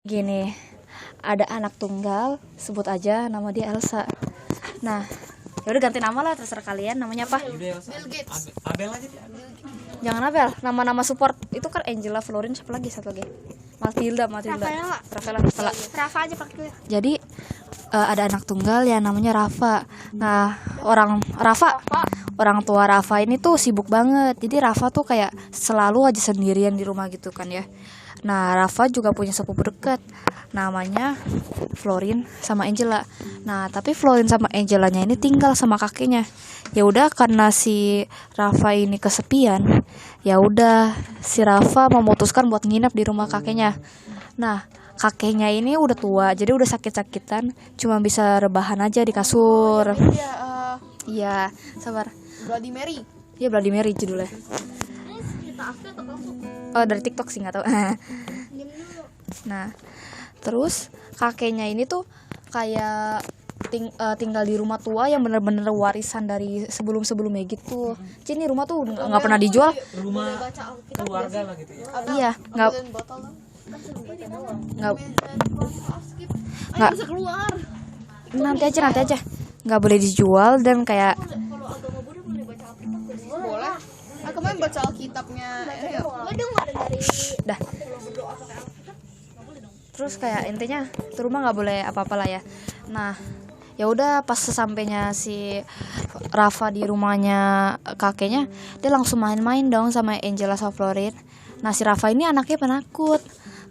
Gini, ada anak tunggal, sebut aja nama dia Elsa. Nah, ya udah ganti nama lah, terserah kalian namanya apa. Bill Gates. Abel aja dia. Jangan Abel, nama-nama support itu kan Angela, Florin, siapa lagi satu lagi? Matilda. Rafaela. Rafa aja pakai. Jadi ada anak tunggal yang namanya Rafa. Nah, orang tua Rafa ini tuh sibuk banget. Jadi Rafa tuh kayak selalu aja sendirian di rumah gitu kan ya. Nah, Rafa juga punya sepupu dekat. Namanya Florin sama Angela. Nah, tapi Florin sama Angelanya ini tinggal sama kakeknya. Ya udah, karena si Rafa ini kesepian, ya udah si Rafa memutuskan buat nginep di rumah kakeknya. Nah, kakeknya ini udah tua, jadi udah sakit-sakitan, cuma bisa rebahan aja di kasur. Iya, Iya, sabar. Bloody Mary. Iya, Bloody Mary judulnya. Oh, dari TikTok sih, nggak tahu. Nah, terus kakeknya ini tuh kayak tinggal di rumah tua yang bener-bener warisan dari sebelum-sebelumnya gitu. Jadi rumah tuh nggak pernah dijual. Rumah keluarga lah gitu ya. Iya, nggak Bisa keluar. nanti aja nggak boleh dijual dan kayak Boleh. Aku main baca Alkitabnya. dah. Terus kayak intinya tuh rumah nggak boleh apa-apa lah ya. Nah, ya udah pas sesampainya si Rafa di rumahnya kakeknya, dia langsung main-main dong sama Angela sama Florin. Nah, si Rafa ini anaknya penakut.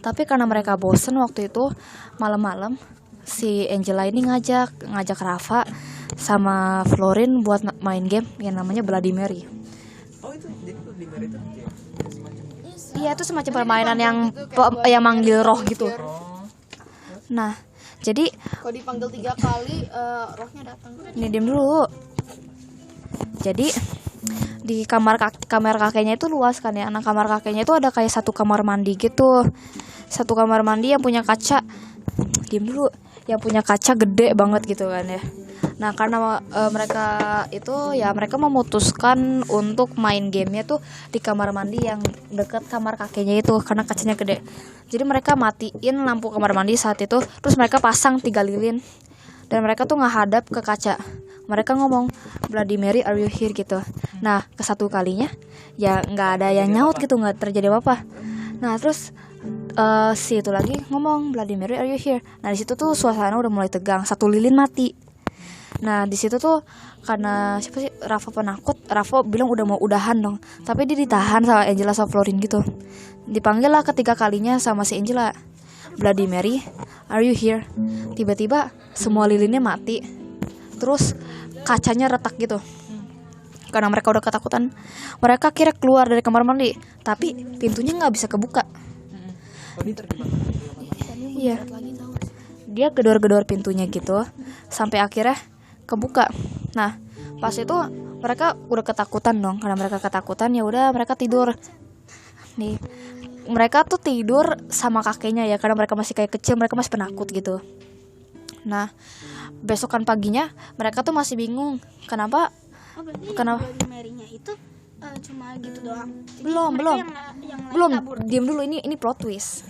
Tapi karena mereka bosen waktu itu malam-malam, si Angela ini ngajak Rafa sama Florin buat main game yang namanya Bloody Mary. Oh itu jadi Vladimir itu kayak semacam. Iya, itu semacam permainan yang manggil roh gitu. Nah, jadi Kalau dipanggil 3 kali, rohnya datang. ini diam dulu. Jadi di kamar kakeknya itu luas kan ya. Nah, kamar kakeknya itu ada kayak satu kamar mandi gitu. Satu kamar mandi yang punya kaca. Diam dulu. Yang punya kaca gede banget gitu kan ya. Nah, karena mereka memutuskan untuk main gamenya tuh di kamar mandi yang dekat kamar kakeknya itu karena kacanya gede. Jadi mereka matiin lampu kamar mandi saat itu, terus mereka pasang 3 lilin dan mereka tuh ngadap ke kaca. Mereka ngomong, Bloody Mary, are you here gitu. Nah, ke satu kalinya ya nggak ada yang nyaut gitu, nggak terjadi apa-apa. Nah, terus si itu lagi ngomong, Bloody Mary, are you here. Nah, di situ tuh suasana udah mulai tegang, 1 lilin mati. Nah, di situ tuh karena siapa sih, Rafa penakut, Rafa bilang udah mau udahan dong, tapi dia ditahan sama Angela sama Florin gitu. Dipanggil lah ketiga kalinya sama si Angela, Bloody Mary, are you here. Tiba-tiba semua lilinnya mati, terus kacanya retak gitu. Karena mereka udah ketakutan, mereka kira keluar dari kamar mandi, tapi pintunya nggak bisa kebuka. Oh dia terjebak. Iya, dia gedor-gedor pintunya gitu sampai akhirnya kebuka. Nah, pas itu mereka udah ketakutan dong. Karena mereka ketakutan, ya udah mereka tidur. Nih, mereka tuh tidur sama kakeknya ya, karena mereka masih kayak kecil, mereka masih penakut gitu. Nah, besokan paginya mereka tuh masih bingung. Kenapa? Bloody Mary-nya itu cuma gitu doang. Belum. Diam dulu, ini plot twist.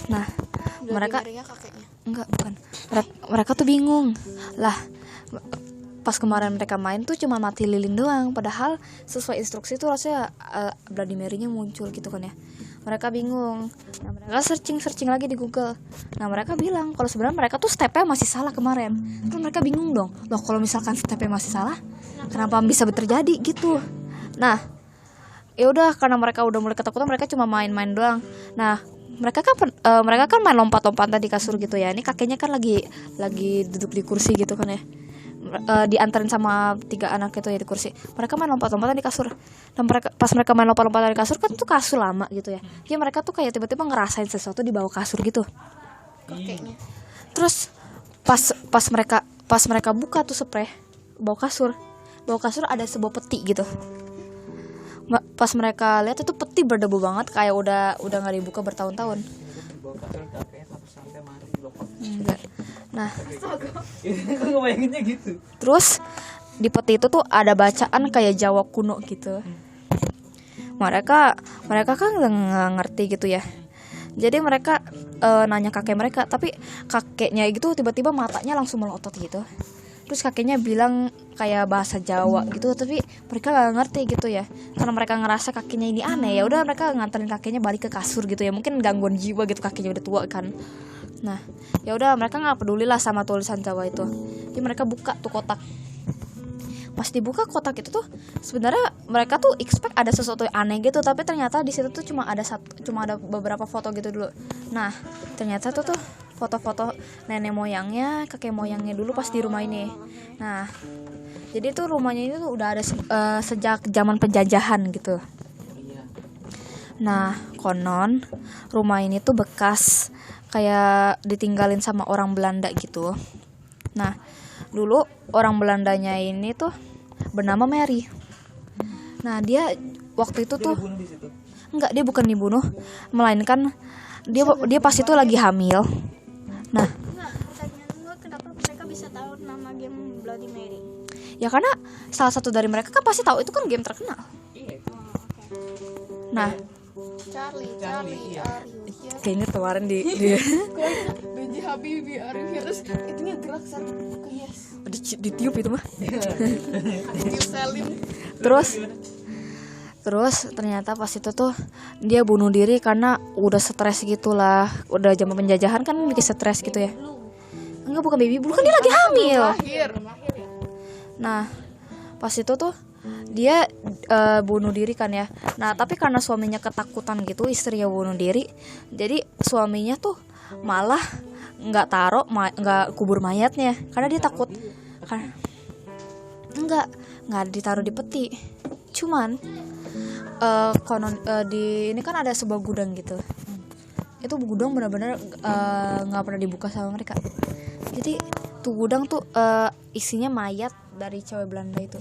Nah, mereka Kakeknya. enggak, bukan. Mereka tuh bingung. Lah, pas kemarin mereka main tuh cuma mati lilin doang, padahal sesuai instruksi tuh rasanya Bloody Mary-nya muncul gitu kan ya. Mereka bingung. Nah, mereka searching lagi di Google. Nah, mereka bilang kalau sebenarnya mereka tuh stepnya masih salah kemarin. Terus mereka bingung dong. Loh, kalau misalkan stepnya masih salah, kenapa bisa terjadi gitu. Nah, ya udah, karena mereka udah mulai ketakutan, mereka cuma main-main doang. Nah, mereka kan main lompat-lompatan di kasur gitu ya. Ini kakeknya kan lagi duduk di kursi gitu kan ya. Diantarin sama 3 anak itu ya di kursi. Mereka main lompat-lompatan di kasur. Dan pas mereka main lompat-lompatan di kasur kan tuh kasur lama gitu ya. Jadi mereka tuh kayak tiba-tiba ngerasain sesuatu di bawah kasur gitu. Kakeknya. Terus pas mereka buka tuh spray bawah kasur ada sebuah peti gitu. Pas mereka lihat itu peti berdebu banget, kayak udah nggak dibuka bertahun-tahun. Enggak. Nah, Gue bayanginnya gitu. terus di peti itu tuh ada bacaan kayak Jawa kuno gitu. Mereka kan nggak ngerti gitu ya. Jadi mereka nanya kakek mereka, tapi kakeknya itu tiba-tiba matanya langsung melotot gitu. Terus kakeknya bilang kayak bahasa Jawa gitu, tapi mereka gak ngerti gitu ya. Karena mereka ngerasa kakeknya ini aneh, ya udah mereka nganterin kakeknya balik ke kasur gitu ya. Mungkin gangguan jiwa gitu, kakeknya udah tua kan. Nah, ya udah mereka nggak peduli lah sama tulisan Jawa itu. Jadi mereka buka tuh kotak. Pas dibuka kotak itu tuh sebenarnya mereka tuh expect ada sesuatu yang aneh gitu, tapi ternyata di situ tuh cuma ada beberapa foto gitu dulu. Nah, ternyata tuh foto-foto nenek moyangnya, kakek moyangnya dulu pas di rumah ini. Nah, jadi tuh rumahnya ini tuh udah ada sejak zaman penjajahan gitu. Nah, konon rumah ini tuh bekas kayak ditinggalin sama orang Belanda gitu. Nah, dulu orang Belandanya ini tuh bernama Mary. Nah, dia waktu itu tuh Dibunuh di situ. enggak, dia bukan dibunuh, melainkan dia pas itu lagi hamil. Nah, Enggak, pertanyaan gue kenapa mereka bisa tahu nama game Bloody Mary? ya karena salah satu dari mereka kan pasti tahu itu kan game terkenal. Iya. Nah, Charlie, iya. kayaknya kemarin di Benji Habibi Arif terus itunya gerak satu ke yes ditiup itu mah. Steve Salim Terus ternyata pas itu tuh dia bunuh diri karena udah stres gitulah. Udah zaman penjajahan kan bikin stres gitu ya. Enggak, bukan baby blue, kan dia lagi hamil. lahir Nah, pas itu tuh dia bunuh diri kan ya. Nah, tapi karena suaminya ketakutan gitu, istrinya bunuh diri. Jadi suaminya tuh malah nggak kubur mayatnya karena dia takut. Karena nggak ditaruh di peti. Cuman konon di ini kan ada sebuah gudang gitu. Itu gudang benar-benar nggak pernah dibuka sama mereka. Jadi tuh gudang tuh isinya mayat dari cewek Belanda itu.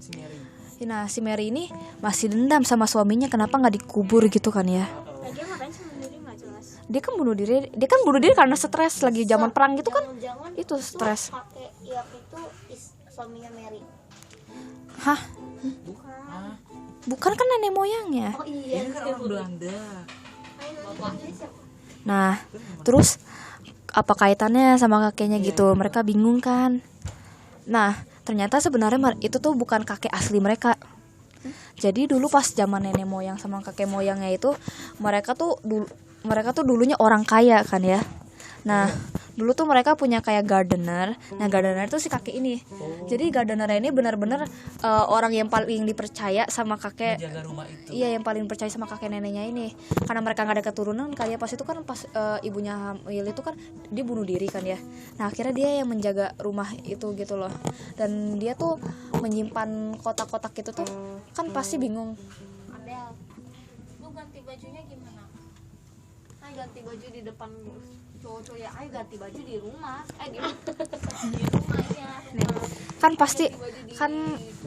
Si Mary. Nah, si Mary ini masih dendam sama suaminya, kenapa nggak dikubur gitu kan ya. Dia ngapain sendiri nggak jelas. Dia kan bunuh diri karena stres lagi zaman perang gitu kan. Jangan-jangan Itu stres. kakek yang itu suaminya Mary. Hah? Bukan kan nenek moyangnya. Oh iya. Ini kan orang Belanda. Nah, terus apa kaitannya sama kakeknya gitu? Mereka bingung kan. Nah, ternyata sebenarnya itu tuh bukan kakek asli mereka. Jadi dulu pas zaman nenek moyang sama kakek moyangnya itu mereka tuh dulunya orang kaya kan ya. Nah, dulu tuh mereka punya kayak gardener. Nah, gardener itu si kakek ini. Jadi gardener ini benar-benar orang yang paling dipercaya sama kakek. Jaga rumah itu. Iya, yang paling percaya sama kakek neneknya ini. Karena mereka nggak ada keturunan kayak pas itu kan pas ibunya hamil itu kan dia bunuh diri kan ya. Nah, akhirnya dia yang menjaga rumah itu gitu loh. Dan dia tuh menyimpan kotak-kotak itu tuh kan pasti bingung. Adel lu ganti bajunya gimana? Ay ganti baju di depan cowok-cowok ya, ay ganti baju di rumah di rumah ya. Kan pasti kan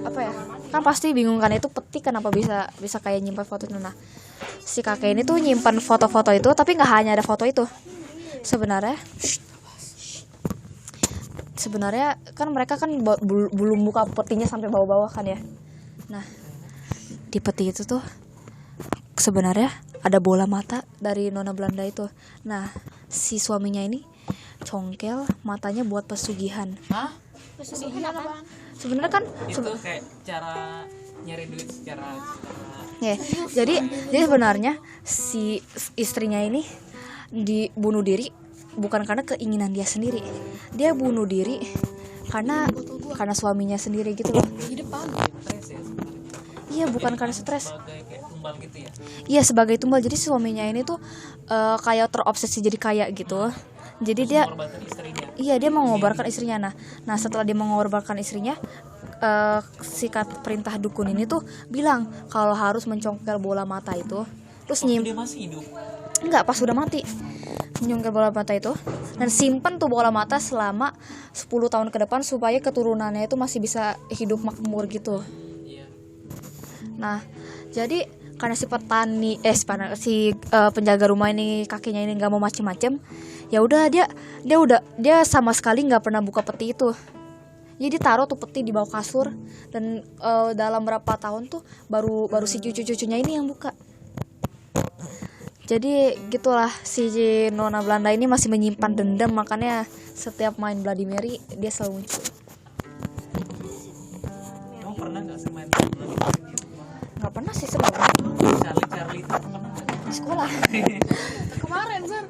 apa ya? Kan pasti bingung kan itu peti kenapa bisa kayak nyimpan foto itu. Nah, si kakek ini tuh nyimpan foto-foto itu, tapi nggak hanya ada foto itu. Sebenarnya kan mereka kan belum buka petinya sampai bawah-bawah kan ya. Nah, di peti itu tuh sebenarnya ada bola mata dari nona Belanda itu. Nah, si suaminya ini congkel matanya buat pesugihan. Hah? Pesugihan apa? Sebenarnya kan Itu kayak cara nyari duit secara ya, jadi sebenarnya si istrinya ini dibunuh diri bukan karena keinginan dia sendiri. Dia bunuh diri karena suaminya sendiri gitu loh. Di depan stres ya sebenarnya. Iya, bukan karena stres. Sebagai kayak tumbal gitu ya. Iya, sebagai tumbal. Jadi suaminya ini tuh kayak terobsesi jadi kaya gitu. Jadi dia Mengorbankan istrinya. iya, dia mau mengorbankan istrinya. Nah setelah dia mengorbankan istrinya, perintah dukun ini tuh bilang kalau harus mencongkel bola mata itu. Terus Dia masih hidup. enggak, pas udah mati. Mencongkel bola mata itu dan simpen tuh bola mata selama 10 tahun ke depan supaya keturunannya itu masih bisa hidup makmur gitu. Iya. Nah, jadi karena si penjaga rumah ini kakeknya ini nggak mau macem-macem, ya udah dia sama sekali nggak pernah buka peti itu. Jadi taruh tuh peti di bawah kasur dan dalam berapa tahun tuh baru si cucu-cucunya ini yang buka. Jadi gitulah, si Nona Belanda ini masih menyimpan dendam, makanya setiap main Bloody Mary dia selalu muncul. Kamu pernah nggak sih main Bloody Mary di rumah? Nggak pernah sih sebenarnya, Charlie itu pernah nggak? di sekolah. Kemarin Sar.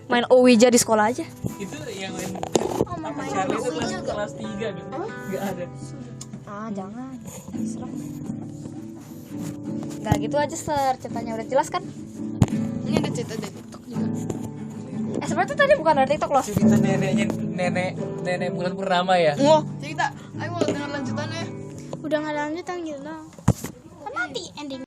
Main Ouija di sekolah aja. Itu yang main Main apa Charlie itu Ouija kelas 3 kan? Nggak ada. Ah jangan, serem. Nggak gitu aja Ser, ceritanya udah jelas kan? Ini ada cerita dari TikTok juga. Sebenarnya tadi bukan dari TikTok loh. Cerita nenek bulan purnama ya. Wah, cerita. Ayo mau dengar lanjutannya. Udah nggak ada lanjutan gitu dong. Kan mati ending.